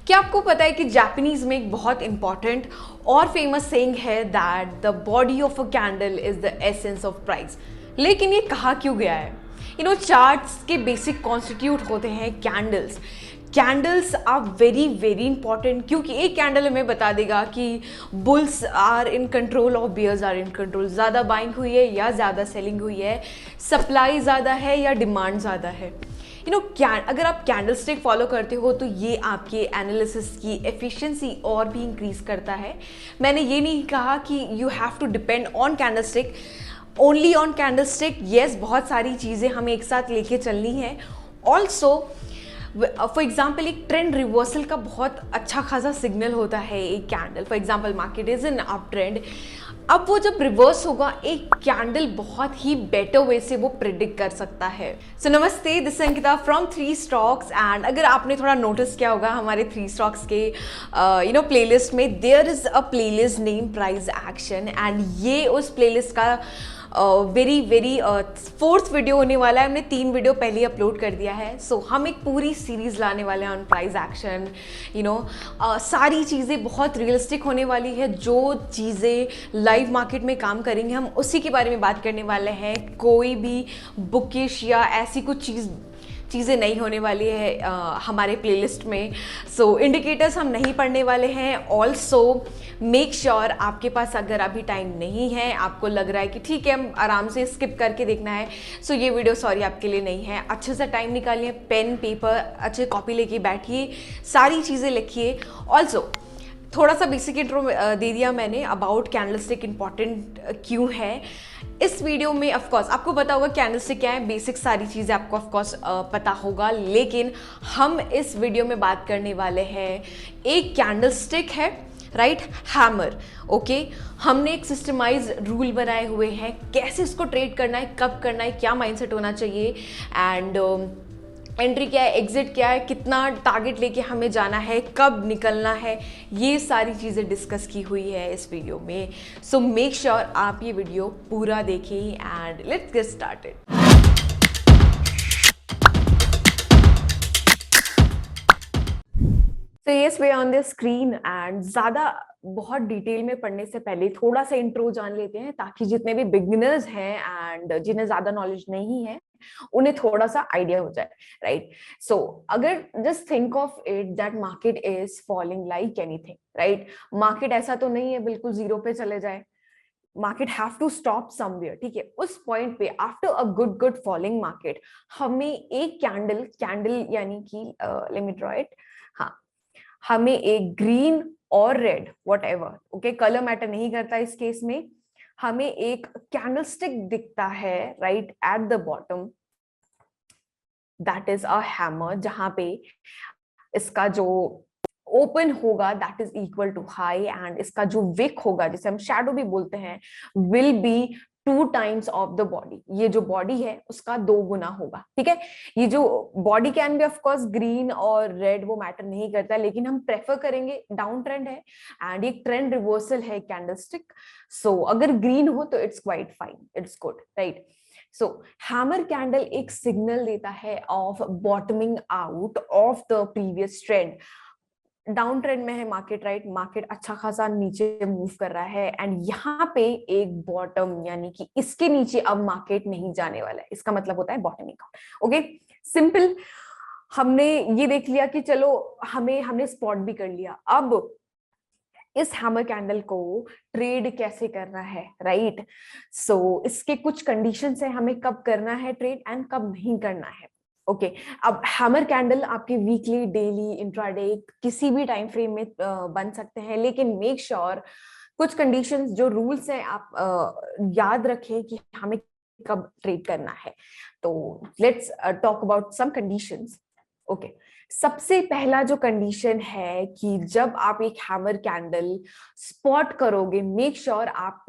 क्या आपको पता है कि जापानीज में एक बहुत इंपॉर्टेंट और फेमस सेइंग है that the body of a candle is the essence of price. लेकिन ये कहा क्यों गया है? चार्ट्स के बेसिक कॉन्स्टिट्यूट होते हैं candles. Candles are very very important क्योंकि एक कैंडल हमें बता देगा कि बुल्स आर इन कंट्रोल और बियर्स आर इन कंट्रोल, ज़्यादा बाइंग हुई है या ज़्यादा सेलिंग हुई है, सप्लाई ज़्यादा है या डिमांड ज़्यादा है। अगर आप कैंडल स्टिक फॉलो करते हो तो ये आपके एनालिसिस की एफिशिएंसी और भी इंक्रीज करता है। मैंने ये नहीं कहा कि you have to depend on candle stick, only on candle stick. Yes, बहुत सारी चीज़ें हमें एक साथ लेके चलनी है। ऑल्सो फॉर एग्जाम्पल एक ट्रेंड रिवर्सल का बहुत अच्छा खासा सिग्नल होता है एक candle. For example market is in up trend, अब वो जब रिवर्स होगा एक कैंडल बहुत ही बेटर वे से वो प्रिडिक्ट कर सकता है। सो नमस्ते, this Ankita from three stocks. And अगर आपने थोड़ा नोटिस किया होगा हमारे थ्री स्टॉक्स के प्लेलिस्ट में there is a playlist name price action, and ये उस प्लेलिस्ट का वेरी वेरी फोर्थ वीडियो होने वाला है। हमने 3 वीडियो पहले ही अपलोड कर दिया है। सो हम एक पूरी सीरीज लाने वाले हैं ऑन प्राइस एक्शन। सारी चीज़ें बहुत रियलिस्टिक होने वाली है। जो चीज़ें लाइव मार्केट में काम करेंगे हम उसी के बारे में बात करने वाले हैं। कोई भी बुकिश या ऐसी कुछ चीज़ें नहीं होने वाली है हमारे प्लेलिस्ट में। सो इंडिकेटर्स हम नहीं पढ़ने वाले हैं। ऑल्सो मेक श्योर आपके पास अगर अभी टाइम नहीं है, आपको लग रहा है कि ठीक है हम आराम से स्किप करके देखना है, सो ये वीडियो सॉरी आपके लिए नहीं है। अच्छे से टाइम निकालिए, पेन पेपर अच्छे कॉपी लेके बैठिए, सारी चीज़ें लिखिए। ऑल्सो थोड़ा सा बेसिक इंट्रो दे दिया मैंने अबाउट कैंडलस्टिक इंपॉर्टेंट क्यों है। इस वीडियो में ऑफ कोर्स आपको पता होगा कैंडलस्टिक क्या है, बेसिक सारी चीज़ें आपको ऑफ कोर्स पता होगा। लेकिन हम इस वीडियो में बात करने वाले हैं, एक कैंडलस्टिक है राइट, हैमर। ओके, हमने एक सिस्टमाइज रूल बनाए हुए हैं कैसे इसको ट्रेड करना है, कब करना है, क्या माइंडसेट होना चाहिए, एंड एंट्री क्या है, एग्जिट क्या है, कितना टारगेट लेके हमें जाना है, कब निकलना है, ये सारी चीज़ें डिस्कस की हुई है इस वीडियो में। सो मेक श्योर आप ये वीडियो पूरा देखें एंड लेट्स गेट स्टार्टेड। तो yes, way on the screen and ज़्यादा बहुत डिटेल में पढ़ने से पहले थोड़ा सा इंट्रो जान लेते हैं ताकि जितने भी बिगिनर्स हैं एंड जिन्हें ज़्यादा नॉलेज नहीं है उन्हें थोड़ा सा आइडिया हो जाए, राइट। सो अगर just think of it that market is falling like anything, right. Market ऐसा तो नहीं है बिल्कुल जीरो पे चले जाए, market have to stop somewhere, ठीक है। उस पॉइंट पे after a good falling market हमें एक कैंडल यानी कि लेट मी ड्रॉ इट, हाँ, हमें एक ग्रीन और red what ever, okay, colour matter नहीं करता इस केस में, हमें एक कैंडलस्टिक दिखता है right at the bottom, that is a hammer, जहां पे इसका जो ओपन होगा that is equal to high, and इसका जो विक होगा जिसे हम शैडो भी बोलते हैं will be 2 times of the body. ये जो बॉडी है उसका 2 गुना होगा, ठीक है। ये जो body can be of course green और रेड, वो मैटर नहीं करता, लेकिन हम प्रेफर करेंगे, डाउन ट्रेंड है एंड एक ट्रेंड रिवर्सल है कैंडलस्टिक। सो अगर ग्रीन हो तो it's quite fine, it's good, right. So hammer candle एक सिग्नल देता है of bottoming out of the previous trend. Down trend में है मार्केट, राइट, मार्केट अच्छा खासा नीचे मूव कर रहा है एंड यहाँ पे एक बॉटम, यानी कि इसके नीचे अब मार्केट नहीं जाने वाला है, इसका मतलब होता है बॉटमिंग आउट। Okay, simple. हमने ये देख लिया कि चलो हमने स्पॉट भी कर लिया। अब इस हैमर कैंडल को ट्रेड कैसे करना है, राइट। सो इसके कुछ कंडीशंस है, हमें कब करना है ट्रेड एंड कब नहीं करना है। ओके, अब हैमर कैंडल आपके वीकली, डेली, इंट्राडे किसी भी टाइम फ्रेम में बन सकते हैं, लेकिन मेक श्योर कुछ कंडीशंस, जो रूल्स हैं आप याद रखें कि हमें कब ट्रेड करना है। तो let's talk about some conditions. Okay, सबसे पहला जो कंडीशन है कि जब आप एक हैमर कैंडल स्पॉट करोगे, मेक श्योर आप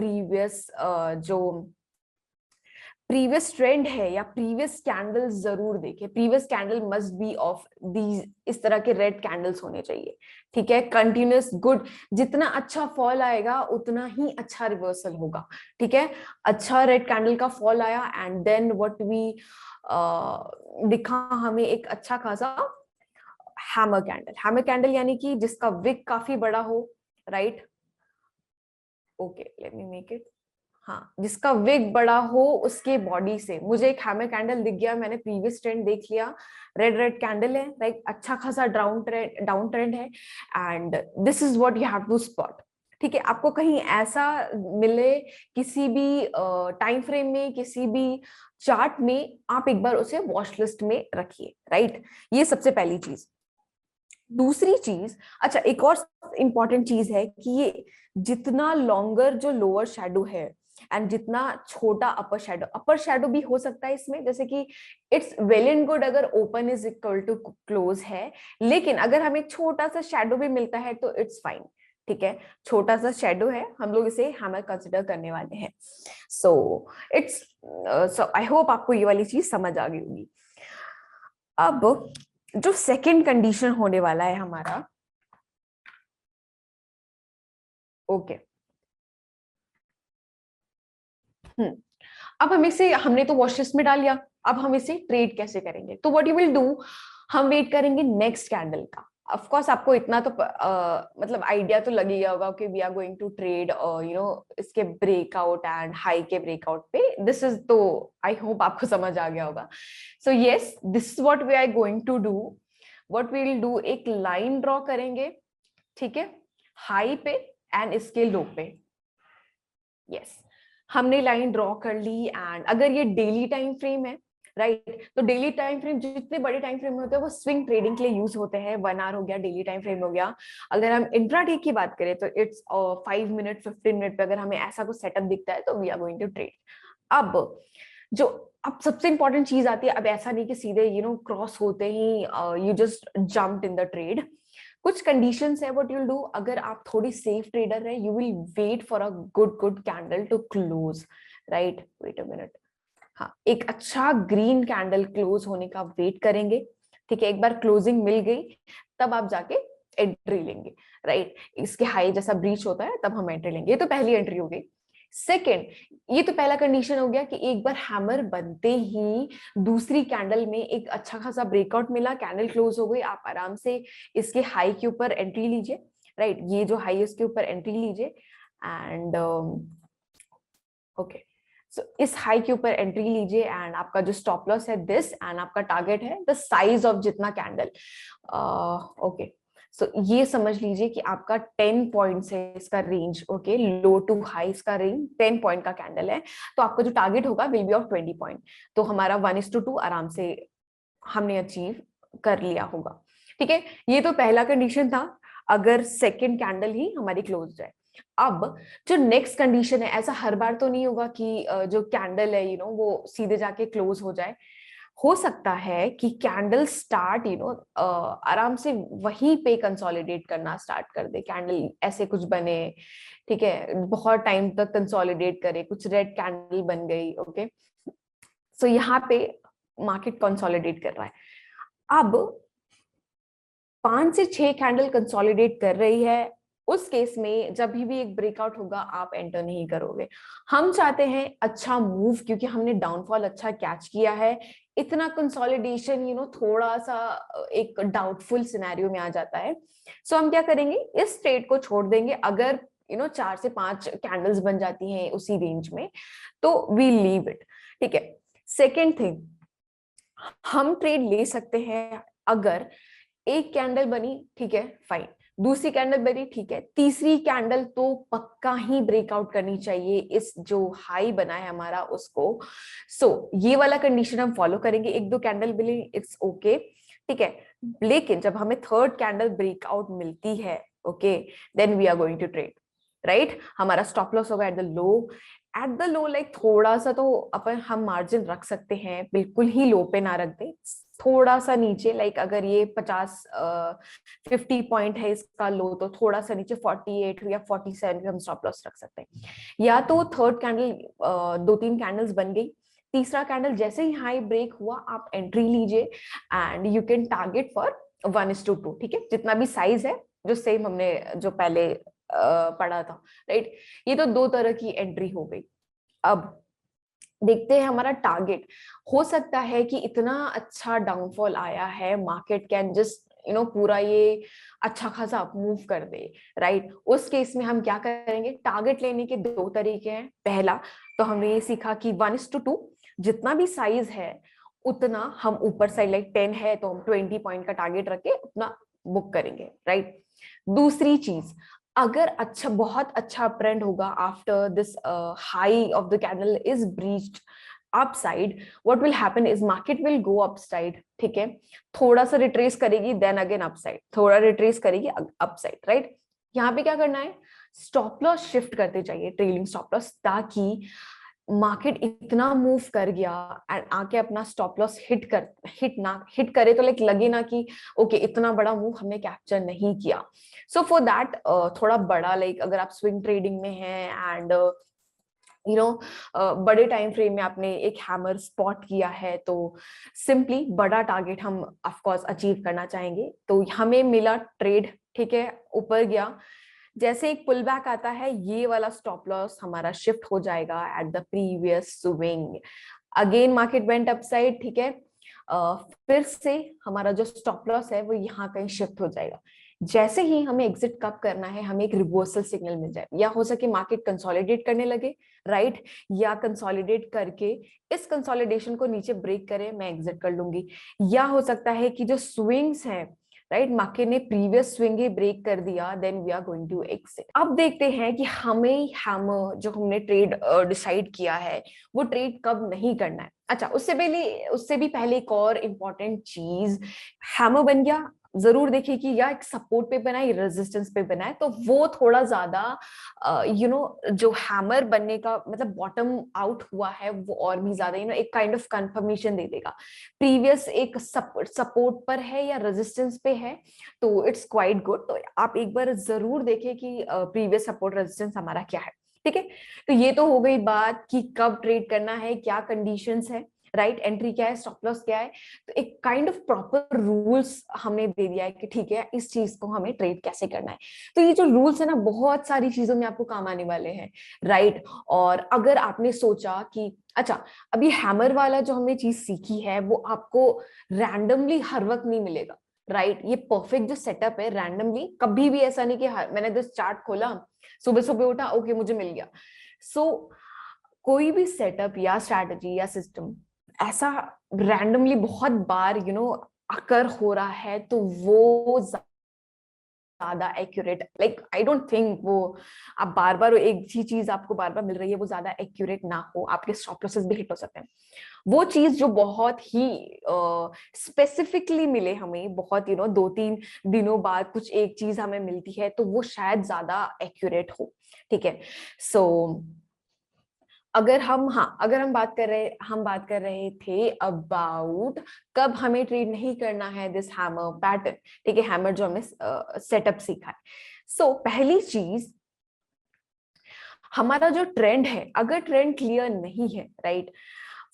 प्रीवियस ट्रेंड है या प्रीवियस कैंडल जरूर देखें। Previous candle must be of these, इस तरह के रेड कैंडल्स होने चाहिए, ठीक है, कंटिन्यूअस गुड। जितना अच्छा फॉल आएगा उतना ही अच्छा रिवर्सल होगा, ठीक है। अच्छा रेड कैंडल का फॉल आया एंड देन व्हाट वी दिखा हमें एक अच्छा खासा हैमर कैंडल यानी कि जिसका विक काफी बड़ा हो, right? Okay, let me make it. हाँ, जिसका विग बड़ा हो उसके बॉडी से। मुझे एक हैमर कैंडल दिख गया, मैंने प्रीवियस ट्रेंड देख लिया, रेड रेड कैंडल है, लाइक अच्छा खासा डाउन ट्रेंड है, and this is what you have to spot. ठीक है, आपको कहीं ऐसा मिले किसी भी टाइम फ्रेम में, किसी भी चार्ट में, आप एक बार उसे वॉच लिस्ट में रखिए, राइट? ये सबसे पहली चीज। दूसरी चीज, अच्छा एक और इंपॉर्टेंट चीज है कि ये जितना लॉन्गर जो लोअर शेडो है एंड जितना छोटा अपर शेडो भी हो सकता है इसमें, जैसे कि इट्स वेल एंड गुड अगर open is equal to close है, लेकिन अगर हमें छोटा सा शेडो भी मिलता है तो इट्स फाइन। ठीक है, छोटा सा शेडो है, हम लोग इसे हैमर कंसिडर करने वाले हैं। So it's so I hope आपको ये वाली चीज समझ आ गई होगी। अब जो सेकंड कंडीशन होने वाला है हमारा, ओके, अब हम इसे, हमने तो वॉच लिस्ट में डाल लिया, अब हम इसे ट्रेड कैसे करेंगे? तो व्हाट यू विल डू, हम वेट करेंगे नेक्स्ट कैंडल का। ऑफ कोर्स आपको इतना तो मतलब आइडिया तो लग ही गया होगा कि we are going to trade इसके ब्रेकआउट एंड हाई के ब्रेकआउट पे। दिस इज तो आई होप आपको समझ आ गया होगा। So yes, this is what we are going to do. What we will do, एक लाइन ड्रॉ करेंगे, ठीक है, हाई पे एंड इसके लो पे। यस, हमने लाइन ड्रॉ कर ली, एंड अगर ये डेली टाइम फ्रेम है, राइट, तो डेली टाइम फ्रेम, जितने बड़े टाइम फ्रेम होते हैं वो स्विंग ट्रेडिंग के लिए यूज होते हैं। 1 आवर हो गया, डेली टाइम फ्रेम हो गया। अगर हम इंट्राडे की बात करें तो इट्स 5 मिनट 15 मिनट पे अगर हमें ऐसा कुछ सेटअप दिखता है तो we are going to trade. अब जो अब सबसे इंपॉर्टेंट चीज आती है, अब ऐसा नहीं कि सीधे क्रॉस होते ही you just jumped in the trade. कुछ कंडीशंस है व्हाट यू विल डू। अगर आप थोड़ी सेफ ट्रेडर है, you will wait for a good candle to close, right? Wait a minute, हाँ, एक अच्छा ग्रीन कैंडल क्लोज होने का वेट करेंगे। ठीक है, एक बार क्लोजिंग मिल गई तब आप जाके एंट्री लेंगे, राइट? इसके हाई जैसा ब्रीच होता है तब हम एंट्री लेंगे। ये तो पहली एंट्री हो गई। सेकेंड, ये तो पहला कंडीशन हो गया कि एक बार हैमर बनते ही दूसरी कैंडल में एक अच्छा खासा ब्रेकआउट मिला, कैंडल क्लोज हो गई, आप आराम से इसके हाई के ऊपर एंट्री लीजिए, राइट? ये जो हाई है उसके ऊपर एंट्री लीजिए, एंड ओके, सो इस हाई के ऊपर एंट्री लीजिए, एंड आपका जो स्टॉप लॉस है दिस, एंड आपका टारगेट है द साइज ऑफ जितना कैंडल। ओके, सो ये समझ लीजिए कि आपका 10 पॉइंट्स है इसका range. Okay, low to high इसका रेंज 10 पॉइंट का कैंडल है, तो आपका जो टारगेट होगा विल बी ऑफ 20 पॉइंट। तो हमारा 1:2 आराम से हमने अचीव कर लिया होगा। ठीक है, ये तो पहला कंडीशन था, अगर सेकेंड कैंडल ही हमारी क्लोज है। अब जो नेक्स्ट कंडीशन है, ऐसा हर बार तो नहीं होगा कि जो कैंडल है वो सीधे जाके क्लोज हो जाए। हो सकता है कि कैंडल स्टार्ट आराम से वहीं पे कंसोलिडेट करना स्टार्ट कर दे, कैंडल ऐसे कुछ बने, ठीक है, बहुत टाइम तक कंसोलिडेट करे, कुछ रेड कैंडल बन गई। ओके, सो यहाँ पे मार्केट कंसोलिडेट कर रहा है। अब 5 से 6 कैंडल कंसोलिडेट कर रही है, उस केस में जब भी एक ब्रेकआउट होगा आप एंटर नहीं करोगे। हम चाहते हैं अच्छा मूव, क्योंकि हमने डाउनफॉल अच्छा कैच किया है। इतना कंसोलिडेशन थोड़ा सा एक डाउटफुल सिनेरियो में आ जाता है। सो हम क्या करेंगे, इस ट्रेड को छोड़ देंगे। अगर 4 से 5 कैंडल्स बन जाती हैं उसी रेंज में तो वी लीव इट। ठीक है, सेकेंड थिंग, हम ट्रेड ले सकते हैं अगर एक कैंडल बनी, ठीक है, फाइन, दूसरी कैंडल बनी, ठीक है, तीसरी कैंडल तो पक्का ही ब्रेकआउट करनी चाहिए इस जो हाई बना है हमारा उसको। सो ये वाला कंडीशन हम फॉलो करेंगे। एक दो कैंडल मिली, इट्स ओके, ठीक है, लेकिन जब हमें थर्ड कैंडल ब्रेकआउट मिलती है, okay, then we are going to trade, right? हमारा स्टॉप लॉस होगा एट द लो, लाइक थोड़ा सा तो अपन हम मार्जिन रख सकते हैं, बिल्कुल ही लो पे ना रख दे, थोड़ा सा नीचे, लाइक अगर ये 50 पॉइंट है इसका लो, तो थोड़ा सा नीचे 48 या 47 पे हम स्टॉप लॉस रख सकते हैं। या तो थर्ड कैंडल, 2-3 कैंडल्स बन गई, तीसरा कैंडल जैसे ही हाई ब्रेक हुआ आप एंट्री लीजिए, and you can target for 1:2। ठीक है, जितना भी साइज है जो सेम हमने जो पहले पढ़ा था, राइट? ये तो 2 तरह की एंट्री हो गई। अब देखते हैं हमारा टारगेट। हो सकता है कि इतना अच्छा डाउनफॉल आया है, मार्केट कैन जस्ट पूरा ये अच्छा खासा मूव कर दे, राइट, उस केस में हम क्या करेंगे? टारगेट लेने के दो तरीके हैं। पहला तो हमने ये सीखा कि 1:2, जितना भी साइज है उतना हम ऊपर साइड, लाइक 10 है तो हम 20 पॉइंट का टारगेट रख के अपना बुक करेंगे, राइट। दूसरी चीज, अगर अच्छा, बहुत अच्छा ट्रेंड होगा after this high of the candle is breached upside, what will happen is market will go upside, ठीक है, थोड़ा सा रिट्रेस करेगी, देन अगेन अपसाइड, थोड़ा रिट्रेस करेगी, अपसाइड, राइट। यहाँ पे क्या करना है? स्टॉप लॉस शिफ्ट करते जाइए, ट्रेलिंग स्टॉप लॉस, ताकि मार्केट इतना मूव कर गया एंड आके अपना स्टॉप लॉस हिट करे तो लाइक लगे ना कि ओके इतना बड़ा मूव हमने कैप्चर नहीं किया। सो फॉर दैट थोड़ा बड़ा, लाइक अगर आप स्विंग ट्रेडिंग में हैं एंड बड़े टाइम फ्रेम में आपने एक हैमर स्पॉट किया है, तो सिंपली बड़ा टारगेट हम ऑफ कोर्स अचीव करना चाहेंगे। तो हमें मिला ट्रेड, ठीक है, ऊपर गया, जैसे एक पुल बैक आता है, ये वाला स्टॉप लॉस हमारा शिफ्ट हो जाएगा at the previous swing, again market went upside, ठीक है, फिर से हमारा जो स्टॉप लॉस है वो यहाँ कहीं शिफ्ट हो जाएगा। जैसे ही हमें एग्जिट कब करना है, हमें एक रिवर्सल सिग्नल मिल जाए, या हो सके मार्केट कंसोलिडेट करने लगे, राइट, या कंसोलिडेट करके इस कंसोलिडेशन को नीचे ब्रेक करे, मैं एग्जिट कर लूंगी। या हो सकता है कि जो स्विंग्स हैं, राइट, मार्केट ने प्रीवियस स्विंग ही ब्रेक कर दिया, then we are going to exit. अब देखते हैं कि हमें हैमर जो हमने ट्रेड डिसाइड किया है वो ट्रेड कब नहीं करना है। अच्छा, उससे भी पहले एक और इम्पोर्टेंट चीज, हैमर बन गया, जरूर देखिए कि या एक सपोर्ट पे बना है या रेजिस्टेंस पे बना है, तो वो थोड़ा ज्यादा जो हैमर बनने का मतलब बॉटम आउट हुआ है वो और भी ज्यादा एक काइंड ऑफ कंफर्मेशन दे देगा। प्रीवियस एक सपोर्ट पर है या रेजिस्टेंस पे है, तो इट्स क्वाइट गुड। तो आप एक बार जरूर देखें कि प्रीवियस सपोर्ट रेजिस्टेंस हमारा क्या है, ठीक है। तो ये तो हो गई बात कि कब ट्रेड करना है, क्या कंडीशंस है, राइट, एंट्री क्या है, स्टॉप लॉस क्या है। तो एक काइंड ऑफ प्रॉपर रूल्स हमने दे दिया है कि ठीक है इस चीज को हमें ट्रेड कैसे करना है। तो ये जो रूल्स है ना, बहुत सारी चीजों में आपको काम आने वाले हैं, राइट। और अगर आपने सोचा कि अच्छा, अभी हैमर वाला जो हमने चीज सीखी है वो आपको रैंडमली हर वक्त नहीं मिलेगा, राइट, ये परफेक्ट जो सेटअप है, रैंडमली कभी भी ऐसा नहीं कि मैंने दिस चार्ट खोला, सुबह सुबह उठा, ओके मुझे मिल गया। सो कोई भी सेटअप या स्ट्रैटेजी या सिस्टम ऐसा रैंडमली बहुत बार अकर हो रहा है, तो वो ज्यादा accurate, like I don't think वो आप बार बार एक ही चीज आपको बार बार मिल रही है वो ज्यादा एक्यूरेट ना हो, आपके स्टॉप लॉसेस भी हिट हो सकते हैं। वो चीज जो बहुत ही स्पेसिफिकली मिले हमें, बहुत 2-3 दिनों बाद कुछ एक चीज हमें मिलती है, तो वो शायद ज्यादा एक्यूरेट हो, ठीक है। सो अगर हम बात कर रहे थे अबाउट कब हमें ट्रेड नहीं करना है दिस हैमर पैटर्न, ठीक है, हैमर जो हमने सेटअप सीखा है। सो पहली चीज, हमारा जो ट्रेंड है, अगर ट्रेंड क्लियर नहीं है, राइट,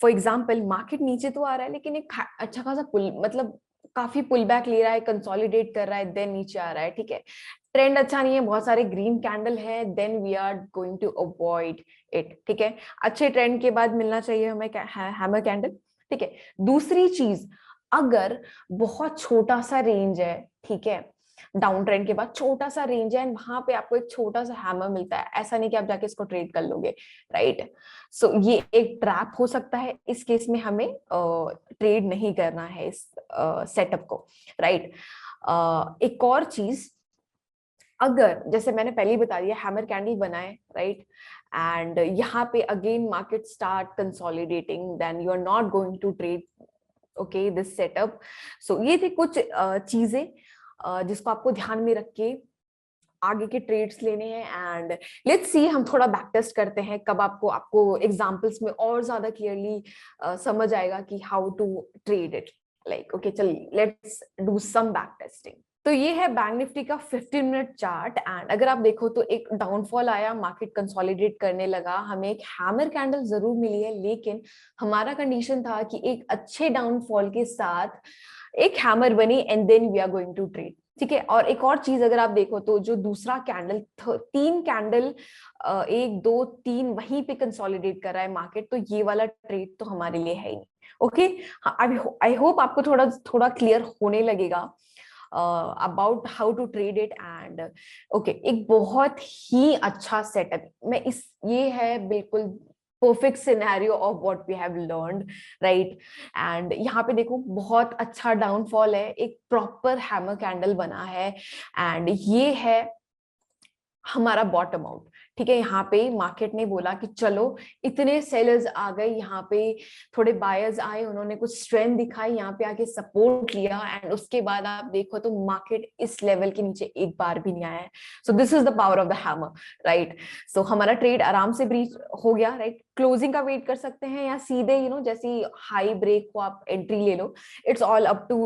फॉर एग्जाम्पल मार्केट नीचे तो आ रहा है लेकिन एक अच्छा खासा पुल, मतलब काफी पुल बैक ले रहा है, कंसोलिडेट कर रहा है, देन नीचे आ रहा है, ठीक है, ट्रेंड अच्छा नहीं है, बहुत सारे ग्रीन कैंडल है, then we are going to avoid it, ठीक है। अच्छे ट्रेंड के बाद मिलना चाहिए हमें हैमर कैंडल, ठीक है। दूसरी चीज, अगर बहुत छोटा सा रेंज है, ठीक है, डाउन ट्रेंड के बाद छोटा सा रेंज है एंड वहां पे आपको एक छोटा सा हैमर मिलता है, ऐसा नहीं कि आप जाके इसको ट्रेड कर लोगे, राइट। सो ये एक ट्रैप हो सकता है, इस केस में हमें ट्रेड नहीं करना है इस सेटअप को, राइट। एक और चीज, अगर जैसे मैंने पहले ही बता दिया हैमर कैंडल बनाए, राइट, एंड यहाँ पे again market start consolidating, then you are not going to trade, okay, this setup. So ये थी कुछ चीजें जिसको आपको ध्यान में रख के आगे के ट्रेड्स लेने हैं। एंड लेट्स सी, हम थोड़ा बैक टेस्ट करते हैं, कब आपको एग्जांपल्स में और ज्यादा क्लियरली समझ आएगा कि how to trade it, like okay, चलिए let's do some back testing. तो ये है बैंक निफ्टी का 15 मिनट चार्ट, एंड अगर आप देखो तो एक डाउनफॉल आया, मार्केट कंसोलिडेट करने लगा, हमें एक हैमर कैंडल जरूर मिली है, लेकिन हमारा कंडीशन था कि एक अच्छे डाउनफॉल के साथ एक हैमर बनी and then we are going to trade, ठीक है। और एक और चीज अगर आप देखो तो जो दूसरा कैंडल, 3 कैंडल 1 2 3 वहीं पे कंसोलिडेट कर रहा है मार्केट, तो ये वाला ट्रेड तो हमारे लिए है ही नहीं, ओके। आई होप आपको थोड़ा थोड़ा क्लियर होने लगेगा। About how to trade it and okay, एक बहुत ही अच्छा सेटअप मैं इस ये है बिल्कुल perfect scenario of what we have learned, right. And यहाँ पे देखो बहुत अच्छा डाउनफॉल है, एक प्रॉपर हैमर कैंडल बना है एंड ये है हमारा बॉटम आउट। ठीक है, यहाँ पे मार्केट ने बोला कि चलो इतने सेलर्स आ गए, यहाँ पे थोड़े बायर्स आए, उन्होंने कुछ स्ट्रेंथ दिखाई, यहाँ पे आके सपोर्ट लिया एंड उसके बाद आप देखो तो मार्केट इस लेवल के नीचे एक बार भी नहीं आया है। So this is the power of the hammer, right. So हमारा ट्रेड आराम से ब्रीच हो गया, राइट। क्लोजिंग का वेट कर सकते हैं या सीधे जैसी हाई ब्रेक को आप एंट्री ले लो। It's all up to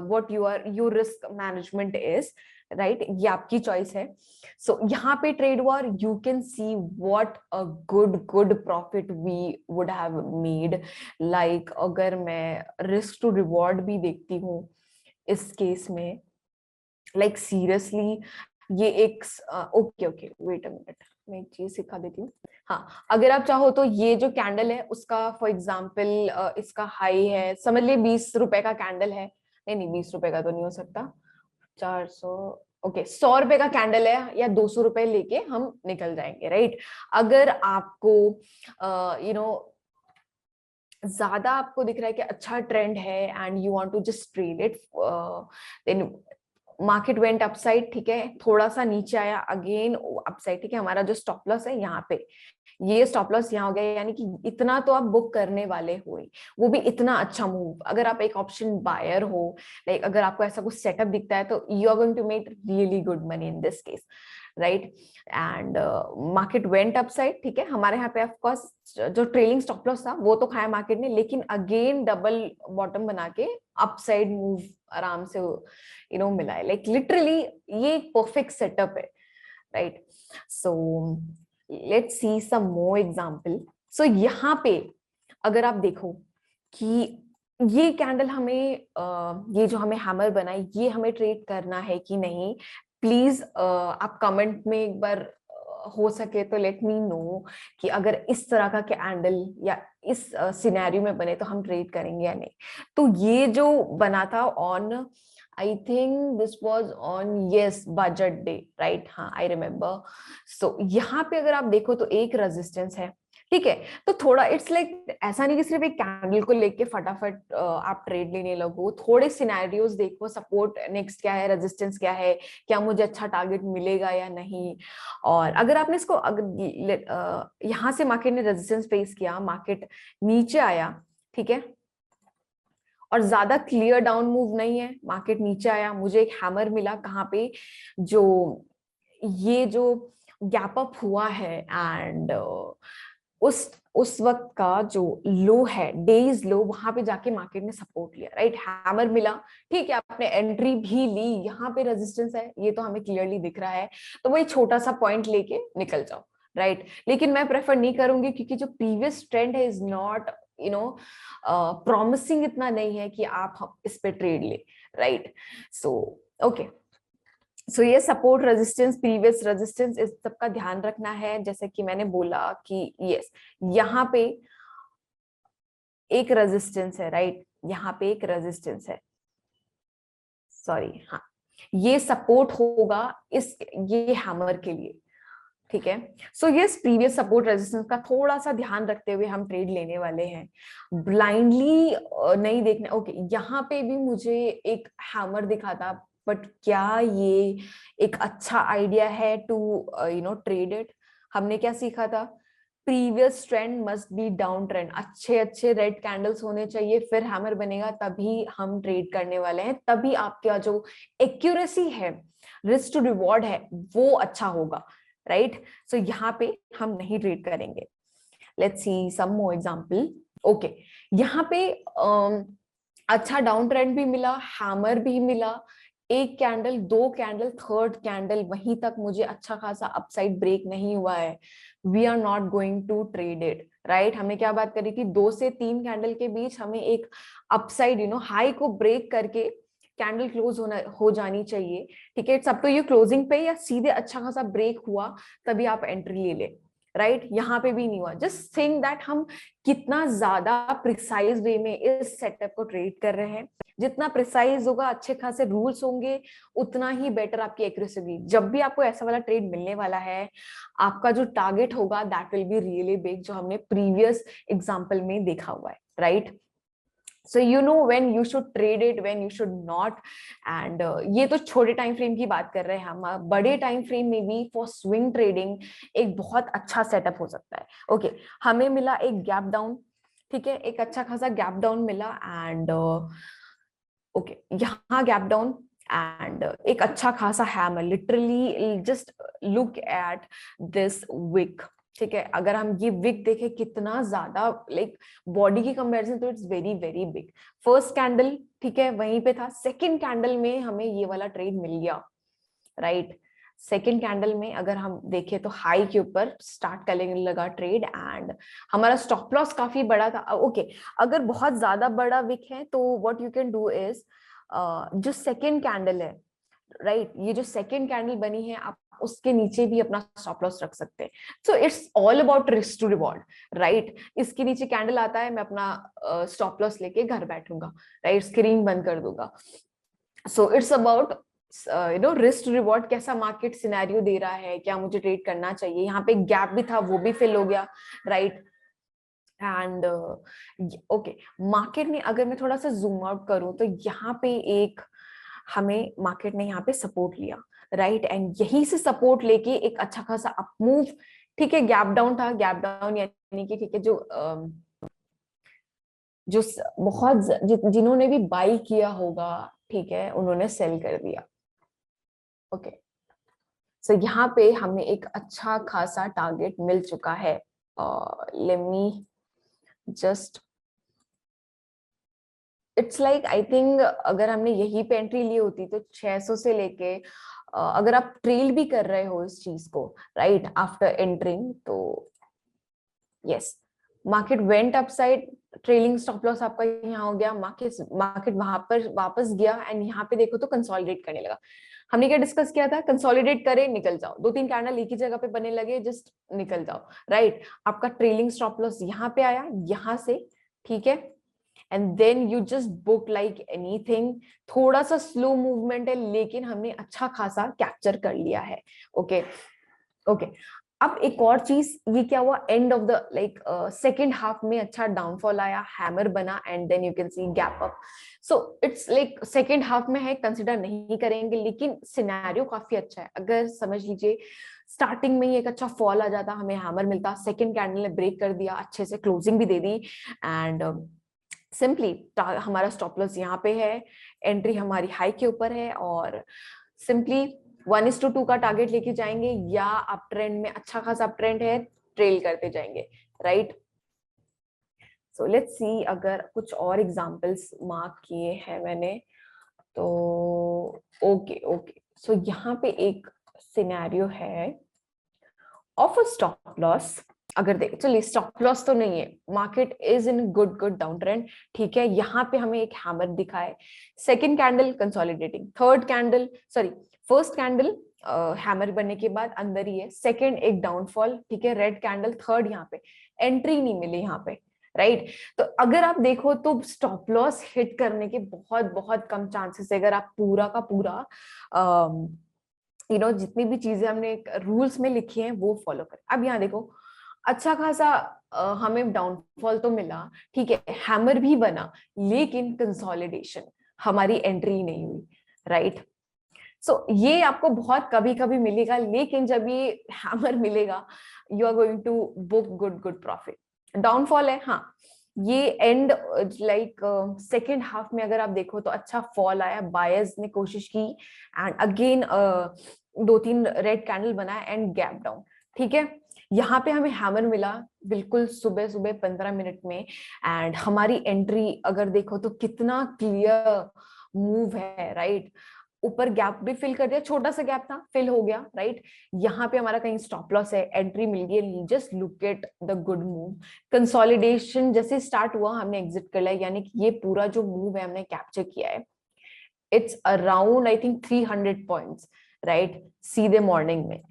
what your risk management is, right. ये आपकी चॉइस है। सो यहाँ पे trade war you can see what a good profit we would have made. Like अगर मैं रिस्क टू रिवॉर्ड भी देखती हूँ इस केस में, लाइक सीरियसली ये एक ओके वेट अ मिनट, मैं एक चीज सिखा देती हूँ। हाँ, अगर आप चाहो तो ये जो कैंडल है उसका फॉर एग्जाम्पल इसका हाई है, समझ लिए 20 रुपए का कैंडल है। नहीं 20 रुपए का तो नहीं हो सकता, 400, ओके 100 रुपए का कैंडल है या 200 रुपए लेके हम निकल जाएंगे, राइट। अगर आपको ज्यादा आपको दिख रहा है कि अच्छा ट्रेंड है and you want to just trade it, then market went upside, ठीक है, थोड़ा सा नीचे आया अगेन अपसाइड, ठीक है। हमारा जो स्टॉप लॉस है यहाँ पे, ये स्टॉप लॉस यहाँ हो गया, यानी कि इतना तो आप बुक करने वाले हो, वो भी इतना अच्छा मूव। अगर आप एक ऑप्शन बायर हो, लाइक अगर आपको ऐसा कुछ सेटअप दिखता है तो you are going to make really good money in this case, right. And market went upside, ठीक है। हमारे यहाँ पे ऑफ कोर्स जो ट्रेलिंग स्टॉप लॉस था वो तो खाया मार्केट ने, लेकिन अगेन डबल बॉटम बना के अपसाइड मूव आराम से मिला है। लाइक लिटरली ये एक परफेक्ट सेटअप है, right. So let's see some more example. So यहाँ पे अगर आप देखो कि ये कैंडल हमें ये जो हमें हैमर बना है ये हमें ट्रेड करना है कि नहीं, प्लीज आप कमेंट में एक बार हो सके तो लेट मी नो कि अगर इस तरह का कैंडल या इस सिनेरियो में बने तो हम ट्रेड करेंगे या नहीं। तो ये जो बना था on, I think this was on yes budget day, right. हाँ आई रिमेम्बर। सो यहाँ पे अगर आप देखो तो एक रेजिस्टेंस है, ठीक है। तो थोड़ा इट्स लाइक ऐसा नहीं कि सिर्फ एक कैंडल को लेके फटाफट आप ट्रेड लेने लगो, थोड़े सिनेरियोज देखो, सपोर्ट नेक्स्ट क्या है, रेजिस्टेंस क्या है, क्या मुझे अच्छा टारगेट मिलेगा या नहीं। और अगर आपने इसको यहाँ से मार्केट ने रेजिस्टेंस फेस किया, मार्केट नीचे आया, ठीक है, और ज्यादा क्लियर डाउन मूव नहीं है, मार्केट नीचे आया, मुझे एक हैमर मिला कहाँ पे, जो ये जो गैप अप हुआ है एंड उस वक्त का जो लो है, डेज लो, वहां पे जाके मार्केट ने सपोर्ट लिया, राइट। हैमर मिला, ठीक है, आपने एंट्री भी ली, यहाँ पे रेजिस्टेंस है ये तो हमें क्लियरली दिख रहा है, तो वही छोटा सा पॉइंट लेके निकल जाओ, राइट। लेकिन मैं प्रेफर नहीं करूंगी क्योंकि जो प्रीवियस ट्रेंड है इज नॉट प्रॉमिसिंग, इतना नहीं है कि आप इस पे ट्रेड ले, राइट। सो ओके, सो ये सपोर्ट रेजिस्टेंस प्रीवियस रेजिस्टेंस इस सब का ध्यान रखना है। जैसे कि मैंने बोला कि यस यहाँ पे एक रेजिस्टेंस है, राइट, यहाँ पे एक रेजिस्टेंस है, सॉरी, हाँ, ये सपोर्ट होगा इस ये हैमर के लिए, ठीक है। So yes previous support resistance का थोड़ा सा ध्यान रखते हुए हम ट्रेड लेने वाले हैं, ब्लाइंडली नहीं देखना। ओके, यहाँ पे भी मुझे एक हैमर दिखा था, बट क्या ये एक अच्छा आइडिया है टू ट्रेड इट? हमने क्या सीखा था, previous trend must be down trend, अच्छे अच्छे रेड कैंडल्स होने चाहिए, फिर हैमर बनेगा, तभी हम ट्रेड करने वाले हैं, तभी आपका जो एक्यूरेसी है, रिस्क टू रिवॉर्ड है, वो अच्छा होगा, राइट। सो यहाँ पे हम नहीं ट्रेड करेंगे। Let's see some more example. Okay, यहाँ पे अच्छा डाउन ट्रेंड भी मिला, हैमर भी मिला, एक कैंडल, दो कैंडल, थर्ड कैंडल, वहीं तक मुझे अच्छा खासा अपसाइड ब्रेक नहीं हुआ है, we are not going to trade it, right. हमने क्या बात करी थी, 2 से 3 कैंडल के बीच हमें एक अपसाइड हाई को ब्रेक करके कैंडल क्लोज हो जानी चाहिए, ठीक है। It's up to you closing पे या सीधे अच्छा खासा ब्रेक हुआ तभी आप एंट्री ले ले, राइट, यहाँ पे भी नहीं हुआ। जस्ट थिंक दैट हम कितना ज्यादा प्रिसाइज वे में इस सेटअप को ट्रेड कर रहे हैं। जितना प्रिसाइज होगा, अच्छे खासे रूल्स होंगे, उतना ही बेटर आपकी एक्यूरेसी होगी। जब भी आपको ऐसा वाला ट्रेड मिलने वाला है, आपका जो टारगेट होगा that will be really big, जो हमने प्रीवियस एग्जांपल में देखा हुआ है, right. So you know when you should trade it, when you should not. And ये तो छोटे टाइम फ्रेम की बात कर रहे हैं हम। बड़े टाइम फ्रेम में भी फॉर स्विंग ट्रेडिंग एक बहुत अच्छा सेटअप हो सकता है। ओके, हमें मिला एक गैप डाउन, ठीक है, एक अच्छा खासा गैप डाउन मिला। एंड ओके, यहाँ गैप डाउन एंड एक अच्छा खासा hammer, literally just look at this week, ठीक है। अगर हम ये विक देखें कितना ज्यादा लाइक बॉडी की कंपैरिजन, तो it's very very big. First candle, ठीक है, वहीं पे था। सेकंड कैंडल में हमें ये वाला ट्रेड मिल गया, राइट। सेकेंड कैंडल में अगर हम देखें तो हाई के ऊपर स्टार्ट करने लगा ट्रेड, एंड हमारा स्टॉप लॉस काफी बड़ा था। ओके, अगर बहुत ज्यादा बड़ा विक है तो what you can do is, जो सेकेंड कैंडल है, राइट, ये जो सेकेंड कैंडल बनी है, आप उसके नीचे भी अपना स्टॉप लॉस रख सकते हैं। So it's all about risk to reward, right. इसके नीचे कैंडल आता है, मैं अपना स्टॉप लॉस लेके घर बैठूंगा, राइट, स्क्रीन बंद कर दूंगा। So it's about you know risk reward, कैसा मार्केट सिनेरियो दे रहा है, क्या मुझे ट्रेड करना चाहिए। यहाँ पे गैप भी था, वो भी फिल हो गया, राइट। एंड ओके, मार्केट ने, अगर मैं थोड़ा सा जूम आउट करूं तो यहाँ पे एक हमें मार्केट ने यहाँ पे सपोर्ट लिया, राइट। एंड यहीं से सपोर्ट लेके एक अच्छा खासा अप मूव, ठीक है, गैप डाउन था। गैप डाउन यानी कि ठीक है, जो बहुत जिन्होंने भी बाई किया होगा, ठीक है, उन्होंने सेल कर दिया। ओके, सो यहाँ पे हमें एक अच्छा खासा टारगेट मिल चुका है। Let me just, it's like I think अगर हमने यही पे एंट्री ली होती तो 600 से लेके अगर आप ट्रेल भी कर रहे हो इस चीज को, राइट, आफ्टर एंटरिंग, तो yes, market went upside, trailing stop loss आपका यहाँ हो गया, मार्केट वहां पर वापस गया, एंड यहाँ पे देखो तो कंसोलिडेट करने लगा। हमने क्या डिस्कस किया था, कंसोलिडेट करे निकल जाओ, 2-3 कैंडल एक ही जगह पे बने लगे, जस्ट निकल जाओ, राइट। आपका ट्रेलिंग स्टॉप लॉस यहाँ पे आया, यहाँ से, ठीक है, and then you just book like anything. थोड़ा सा स्लो मूवमेंट है, लेकिन हमने अच्छा खासा कैप्चर कर लिया है। ओके ओके, अब एक और चीज, ये क्या हुआ, end of the like second half में अच्छा डाउनफॉल आया, हैमर बना, and then you can see gap up. So it's like second half में है, कंसिडर नहीं करेंगे, लेकिन सिनेरियो काफी अच्छा है। अगर समझ लीजिए स्टार्टिंग में ही एक अच्छा फॉल आ जाता, हमें हैमर मिलता, सेकेंड कैंडल ने ब्रेक कर दिया, अच्छे से क्लोजिंग भी दे दी, एंड सिंपली हमारा स्टॉप लॉस यहाँ पे है, एंट्री हमारी हाई के ऊपर है, और सिंपली 1:2 का टारगेट लेके जाएंगे, या अप ट्रेंड में अच्छा खासा अप ट्रेंड है, ट्रेल करते जाएंगे, राइट। सो लेट्स सी, अगर कुछ और एग्जांपल्स मार्क किए हैं मैंने तो ओके ओके, सो यहाँ पे एक सिनेरियो है ऑफ अ स्टॉप लॉस। अगर देख, चलिए स्टॉप लॉस तो नहीं है, market is in good down trend, ठीक है। यहाँ पे हमें एक हैमर दिखा है, second candle consolidating, third candle, sorry, first candle hammer बनने के बाद अंदर ही है, सेकेंड एक डाउनफॉल, ठीक है, रेड कैंडल, थर्ड यहाँ पे एंट्री नहीं मिली यहाँ पे, राइट। तो अगर आप देखो तो स्टॉप लॉस हिट करने के बहुत बहुत कम चांसेस है, अगर आप पूरा का पूरा यू नो जितनी भी चीजें हमने रूल्स में लिखी हैं वो फॉलो करें। अब यहाँ देखो, अच्छा खासा हमें डाउनफॉल तो मिला, ठीक है, हैमर भी बना, लेकिन कंसोलिडेशन, हमारी एंट्री नहीं हुई, राइट। सो ये आपको बहुत कभी कभी मिलेगा, लेकिन जब ये हैमर मिलेगा, you are going to book good profit. Downfall है, हाँ, ये एंड लाइक सेकेंड हाफ में अगर आप देखो तो अच्छा फॉल आया, बायर्स ने कोशिश की, एंड अगेन 2-3 रेड कैंडल बनाया एंड गैप डाउन, ठीक है। यहाँ पे हमें हैमर मिला बिल्कुल सुबह सुबह 15 मिनट में, एंड हमारी एंट्री अगर देखो तो कितना क्लियर मूव है, राइट। ऊपर गैप भी फिल कर दिया, छोटा सा गैप था, फिल हो गया, राइट। यहाँ पे हमारा कहीं स्टॉप लॉस है, एंट्री मिल गई, just look at the good move. Consolidation जैसे स्टार्ट हुआ, हमने एग्जिट कर लिया, यानी कि ये पूरा जो मूव है हमने कैप्चर किया है, it's around I think 300 points, right, सीधे मॉर्निंग में।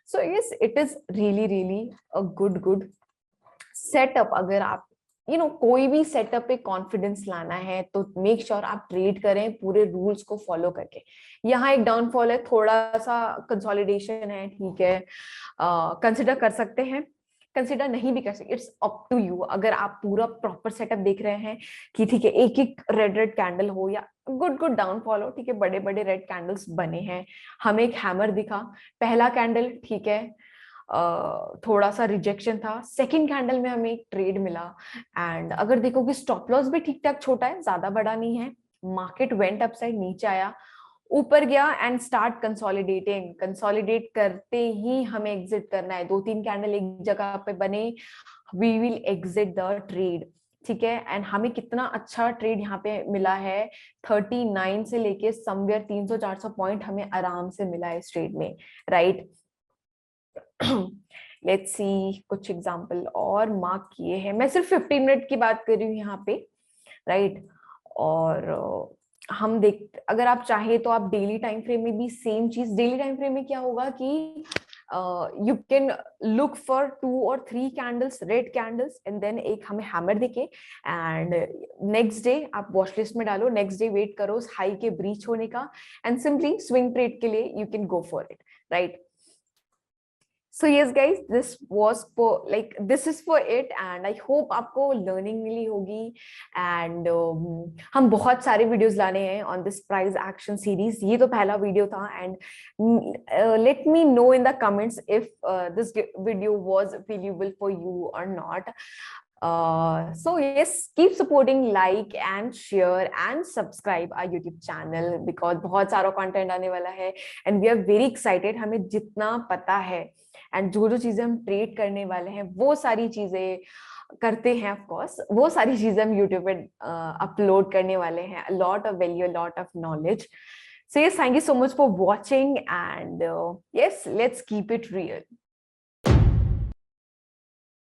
So yes, it is really really a good setup. अगर आप कोई भी सेटअप पे कॉन्फिडेंस लाना है तो मेक श्योर आप ट्रेड करें पूरे रूल्स को फॉलो करके। यहाँ एक डाउनफॉल है, थोड़ा सा कंसोलिडेशन है, ठीक है, कंसिडर कर सकते हैं, कंसिडर नहीं भी कर सकते, इट्स अप टू यू। अगर आप पूरा प्रॉपर सेटअप देख रहे हैं कि ठीक है एक एक रेड रेड कैंडल हो या गुड डाउनफॉल हो, ठीक है, बड़े बड़े रेड कैंडल्स बने हैं, हमें एक हैमर दिखा, पहला कैंडल ठीक है, थोड़ा सा रिजेक्शन था, सेकंड कैंडल में हमें एक ट्रेड मिला, एंड अगर देखो कि स्टॉप लॉस भी ठीक ठाक छोटा है, ज्यादा बड़ा नहीं है, मार्केट वेंट अपसाइड, नीचे आया, ऊपर गया एंड स्टार्ट कंसोलिडेटिंग, कंसोलिडेट करते ही हमें एग्जिट करना है। 2-3 कैंडल एक जगह पे बने, we will exit the trade, ठीक है। एंड हमें कितना अच्छा ट्रेड यहाँ पे मिला है, 39 से लेके समवेयर 300-400 पॉइंट हमें आराम से मिला है इस ट्रेड में, राइट। लेट्स सी कुछ एग्जांपल और मार्क किए हैं, मैं सिर्फ 15 मिनट की बात कर रही हूँ यहाँ पे, राइट। और हम देख, अगर आप चाहे तो आप डेली टाइम फ्रेम में भी सेम चीज, डेली टाइम फ्रेम में क्या होगा कि you can look for 2 or 3 candles, red candles, and then एक हमें हैमर दिखे, एंड नेक्स्ट डे आप वॉच लिस्ट में डालो, नेक्स्ट डे वेट करो उस हाई के ब्रीच होने का, एंड सिंपली स्विंग ट्रेड के लिए you can go for it, right. So yes guys, this is for it, and I hope आपको learning मिली होगी, and हम बहुत सारे videos लाने हैं on this price action series। ये तो पहला video था, and let me know in the comments if this video was valuable for you or not. So yes, keep supporting, like and share and subscribe our YouTube channel because बहुत सारा content आने वाला है, and we are very excited। हमें जितना पता है and जो जो चीजें हम ट्रेड करने वाले हैं वो सारी चीजें करते हैं, ऑफ कोर्स वो सारी चीजें हम यूट्यूब पे अपलोड करने वाले हैं, lot of value, lot of knowledge. So yes, thank you so much for watching, and yes, let's keep it real.